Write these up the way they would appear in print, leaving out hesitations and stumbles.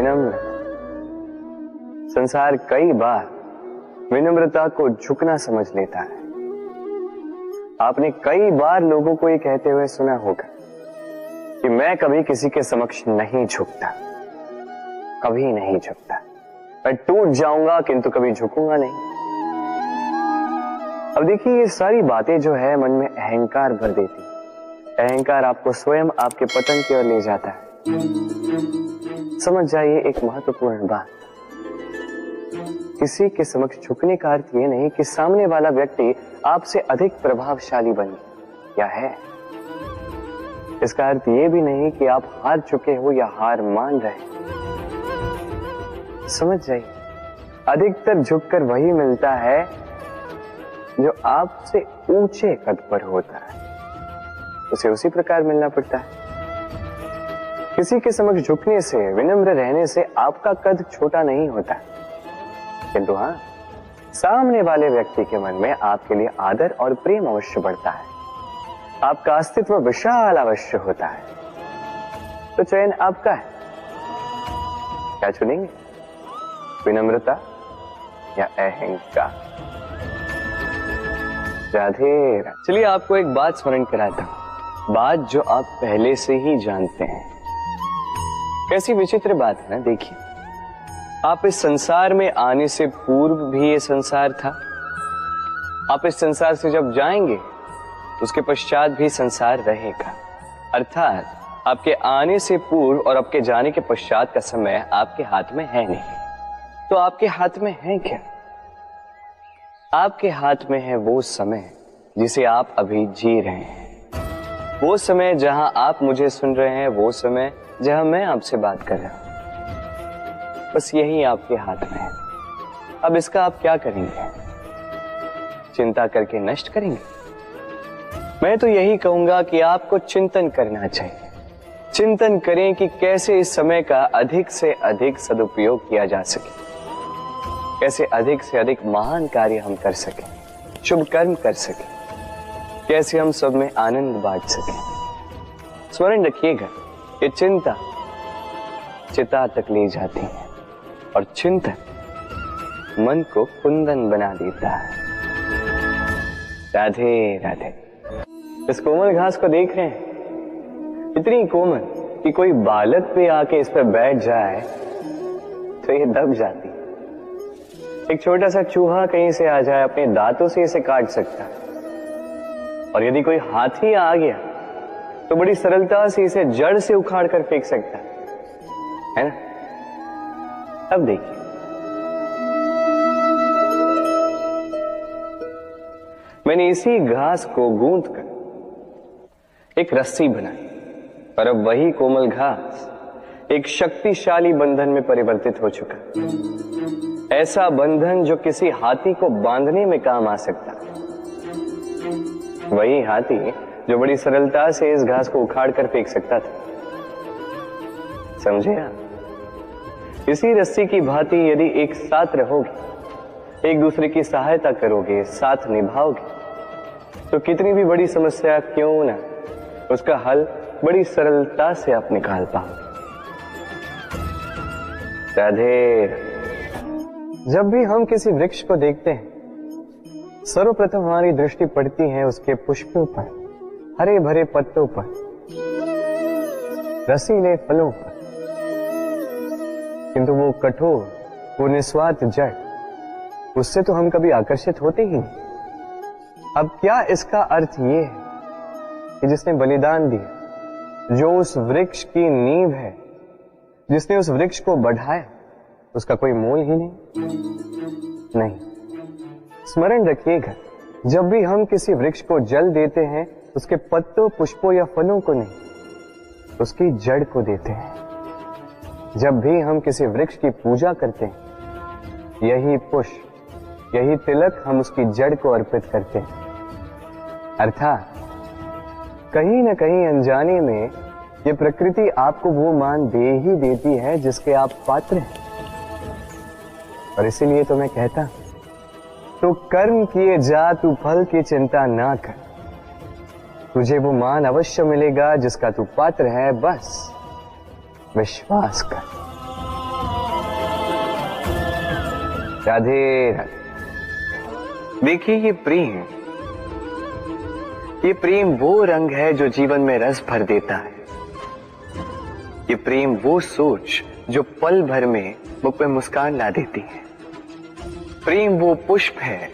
विनम्र है। संसार कई बार विनम्रता को झुकना समझ लेता है। आपने कई बार लोगों को ये कहते हुए सुना होगा कि मैं कभी किसी के समक्ष नहीं झुकता, कभी नहीं झुकता, मैं टूट जाऊंगा किंतु कभी झुकूंगा नहीं। अब देखिए, ये सारी बातें जो है मन में अहंकार भर देती है। अहंकार आपको स्वयं आपके पतन की ओर ले जाता है। समझ जाइए एक महत्वपूर्ण बात, किसी के समक्ष झुकने का अर्थ ये नहीं कि सामने वाला व्यक्ति आपसे अधिक प्रभावशाली बन गया है। इसका अर्थ ये भी नहीं कि आप हार चुके हो या हार मान रहे। समझ जाइए, अधिकतर झुककर वही मिलता है जो आपसे ऊंचे कद पर होता है, उसे उसी प्रकार मिलना पड़ता है। किसी के समक्ष झुकने से, विनम्र रहने से आपका कद छोटा नहीं होता, किंतु हाँ, सामने वाले व्यक्ति के मन में आपके लिए आदर और प्रेम अवश्य बढ़ता है। आपका अस्तित्व विशाल अवश्य होता है। तो चयन आपका है, क्या चुनेंगे, विनम्रता या अहंकार? राधे राधे। चलिए आपको एक बात स्मरण कराता हूं, बात जो आप पहले से ही जानते हैं। कैसी विचित्र बात है ना। देखिए, आप इस संसार में आने से पूर्व भी ये संसार था, आप इस संसार से जब जाएंगे उसके पश्चात भी संसार रहेगा। अर्थात आपके आने से पूर्व और आपके जाने के पश्चात का समय आपके हाथ में है नहीं। तो आपके हाथ में है क्या? आपके हाथ में है वो समय जिसे आप अभी जी रहे हैं, वो समय जहां आप मुझे सुन रहे हैं, वो समय जहां मैं आपसे बात कर रहा हूं। बस यही आपके हाथ में है। अब इसका आप क्या करेंगे? चिंता करके नष्ट करेंगे? मैं तो यही कहूंगा कि आपको चिंतन करना चाहिए। चिंतन करें कि कैसे इस समय का अधिक से अधिक सदुपयोग किया जा सके, कैसे अधिक से अधिक महान कार्य हम कर सकें, शुभ कर्म कर सकें, कैसे हम सब में आनंद बांट सकें। स्मरण रखिएगा, ये चिंता चिता तक ले जाती है और चिंतन मन को कुंदन बना देता है। राधे राधे। इस कोमल घास को देख रहे हैं, इतनी कोमल कि कोई बालक भी आके इस पर बैठ जाए तो ये दब जाती है। एक छोटा सा चूहा कहीं से आ जाए, अपने दांतों से इसे काट सकता है, और यदि कोई हाथी आ गया तो बड़ी सरलता से इसे जड़ से उखाड़ कर फेंक सकता है ना। अब देखिए, मैंने इसी घास को गूंथ कर एक रस्सी बनाई, और अब वही कोमल घास एक शक्तिशाली बंधन में परिवर्तित हो चुका। ऐसा बंधन जो किसी हाथी को बांधने में काम आ सकता। वही हाथी जो बड़ी सरलता से इस घास को उखाड़ कर फेंक सकता था। समझे आप? इसी रस्सी की भांति यदि एक साथ रहोगे, एक दूसरे की सहायता करोगे, साथ निभाओगे, तो कितनी भी बड़ी समस्या क्यों ना, उसका हल बड़ी सरलता से आप निकाल पाओगे। राधे। जब भी हम किसी वृक्ष को देखते हैं, सर्वप्रथम हमारी दृष्टि पड़ती है उसके पुष्पों पर, हरे भरे पत्तों पर, रसीले फलों पर, किंतु वो कठोर, वो निस्वार्थ जड़, उससे तो हम कभी आकर्षित होते ही नहीं। अब क्या इसका अर्थ ये है कि जिसने बलिदान दिया, जो उस वृक्ष की नींव है, जिसने उस वृक्ष को बढ़ाया, उसका कोई मोल ही नहीं। स्मरण रखिएगा, जब भी हम किसी वृक्ष को जल देते हैं, उसके पत्तों, पुष्पों या फलों को नहीं, उसकी जड़ को देते हैं। जब भी हम किसी वृक्ष की पूजा करते हैं, यही पुष्प, यही तिलक हम उसकी जड़ को अर्पित करते हैं। अर्थात कहीं न कहीं अनजाने में ये प्रकृति आपको वो मान दे ही देती है जिसके आप पात्र हैं। और इसीलिए तो मैं कहता, तो कर्म किए जा, तू फल की चिंता ना कर, तुझे वो मान अवश्य मिलेगा जिसका तू पात्र है, बस विश्वास कर। राधे राधे। देखिए ये प्रेम वो रंग है जो जीवन में रस भर देता है। ये प्रेम वो सोच जो पल भर में मुख पे मुस्कान ला देती है। प्रेम वो पुष्प है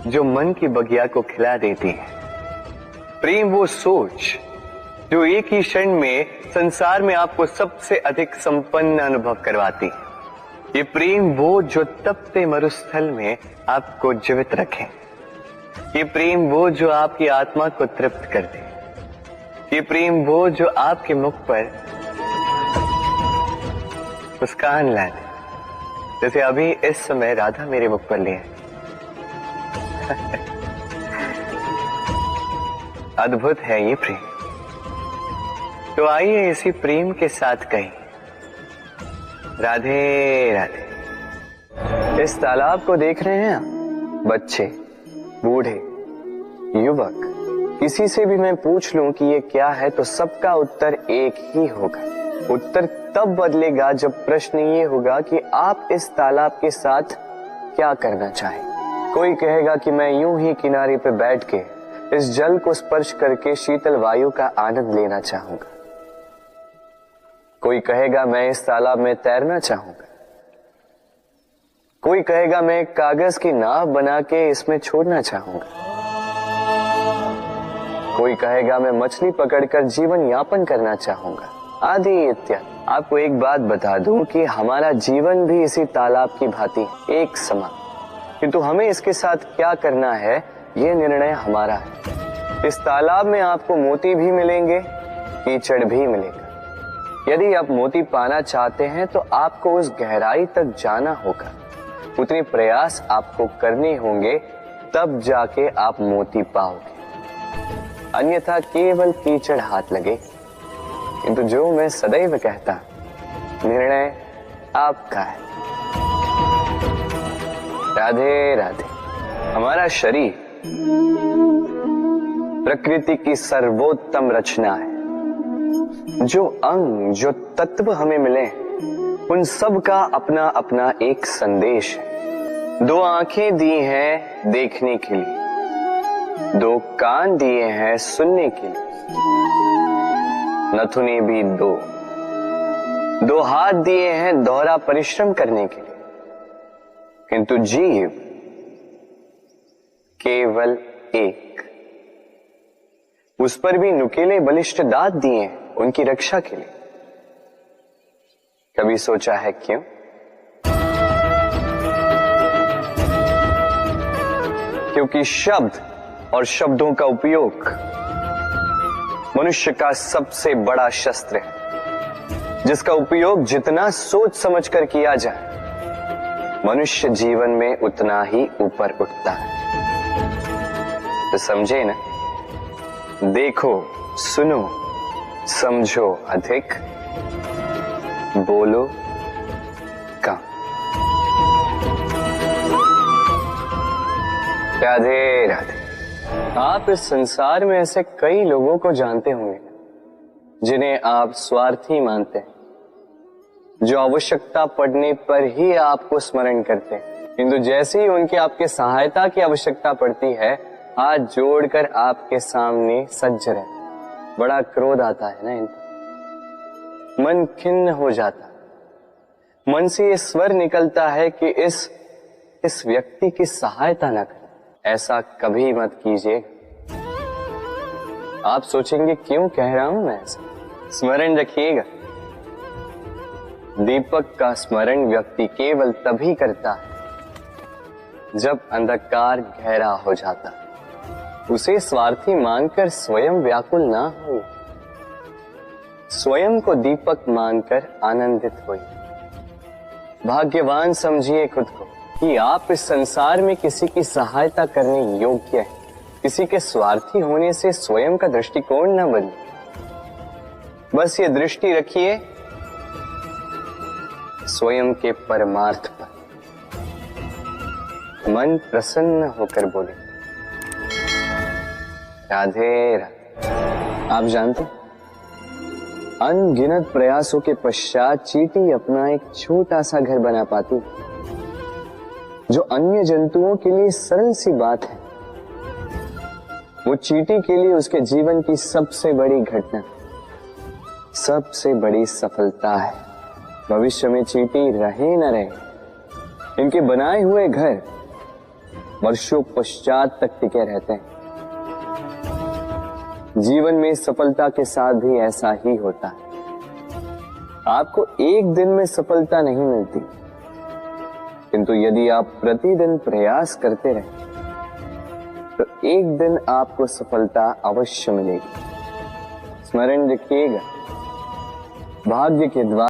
जो मन की बगिया को खिला देती है। प्रेम वो सोच जो एक ही क्षण में संसार में आपको सबसे अधिक संपन्न अनुभव करवाती है। ये प्रेम वो जो तपते मरुस्थल में आपको जीवित रखे। ये प्रेम वो जो आपकी आत्मा को तृप्त कर दे। ये प्रेम वो जो आपके मुख पर मुस्कान ला दे, जैसे अभी इस समय राधा मेरे मुख पर लिए। अद्भुत है ये प्रेम। तो आइए इसी प्रेम के साथ कहें राधे राधे। इस तालाब को देख रहे हैं आप? बच्चे, बूढ़े, युवक, किसी से भी मैं पूछ लूं कि ये क्या है तो सबका उत्तर एक ही होगा। उत्तर तब बदलेगा जब प्रश्न ये होगा कि आप इस तालाब के साथ क्या करना चाहें। कोई कहेगा कि मैं यूं ही किनारे पे बैठ के इस जल को स्पर्श करके शीतल वायु का आनंद लेना चाहूंगा। कोई कहेगा मैं इस तालाब में तैरना चाहूंगा। कोई कहेगा मैं एक कागज की नाव बना के इसमें छोड़ना चाहूंगा। कोई कहेगा मैं मछली पकड़कर जीवन यापन करना चाहूंगा, आदि इत्यादि। आपको एक बात बता दूं कि हमारा जीवन भी इसी तालाब की भांति एक समान, किंतु हमें इसके साथ क्या करना है यह निर्णय हमारा है। इस तालाब में आपको मोती भी मिलेंगे, कीचड़ भी मिलेगा। यदि आप मोती पाना चाहते हैं तो आपको उस गहराई तक जाना होगा, उतने प्रयास आपको करने होंगे, तब जाके आप मोती पाओगे। अन्यथा केवल कीचड़ हाथ लगे। किंतु जो मैं सदैव कहता, निर्णय आपका है। राधे राधे। हमारा शरीर प्रकृति की सर्वोत्तम रचना है। जो अंग, जो तत्व हमें मिले, उन सब का अपना अपना एक संदेश है। दो आंखें दी हैं देखने के लिए, दो कान दिए हैं सुनने के लिए, नथुने भी दो हाथ दिए हैं दोहरा परिश्रम करने के लिए, किंतु जीव केवल एक। उस पर भी नुकीले बलिष्ठ दांत दिए हैं उनकी रक्षा के लिए। कभी सोचा है क्यों? क्योंकि शब्द और शब्दों का उपयोग मनुष्य का सबसे बड़ा शस्त्र है, जिसका उपयोग जितना सोच समझकर किया जाए, मनुष्य जीवन में उतना ही ऊपर उठता है। तो समझे ना? देखो, सुनो, समझो अधिक, बोलो कम। राधे राधे। आप इस संसार में ऐसे कई लोगों को जानते होंगे जिन्हें आप स्वार्थी मानते हैं, जो आवश्यकता पड़ने पर ही आपको स्मरण करते हैं, किंतु जैसे ही उनकी आपके सहायता की आवश्यकता पड़ती है, हाथ जोड़कर आपके सामने सज्ज रहते। बड़ा क्रोध आता है ना इनको, मन खिन्न हो जाता, मन से ये स्वर निकलता है कि इस व्यक्ति की सहायता न करें। ऐसा कभी मत कीजिए। आप सोचेंगे क्यों कह रहा हूं मैं ऐसा? स्मरण रखिएगा, दीपक का स्मरण व्यक्ति केवल तभी करता है जब अंधकार गहरा हो जाता है। उसे स्वार्थी मानकर स्वयं व्याकुल ना हो, स्वयं को दीपक मानकर आनंदित होइए। भाग्यवान समझिए खुद को कि आप इस संसार में किसी की सहायता करने योग्य हैं। किसी के स्वार्थी होने से स्वयं का दृष्टिकोण न बदले। बस ये दृष्टि रखिए स्वयं के परमार्थ पर। मन प्रसन्न होकर बोले राधे राधे। आप जानते, अनगिनत प्रयासों के पश्चात चींटी अपना एक छोटा सा घर बना पाती, जो अन्य जंतुओं के लिए सरल सी बात है, वो चींटी के लिए उसके जीवन की सबसे बड़ी घटना, सबसे बड़ी सफलता है। भविष्य में चींटी रहे न रहे, इनके बनाए हुए घर वर्षों पश्चात तक टिके रहते हैं। जीवन में सफलता के साथ भी ऐसा ही होता है। आपको एक दिन में सफलता नहीं मिलती, किंतु यदि आप प्रतिदिन प्रयास करते रहे तो एक दिन आपको सफलता अवश्य मिलेगी। स्मरण रखिएगा, भाग्य के द्वार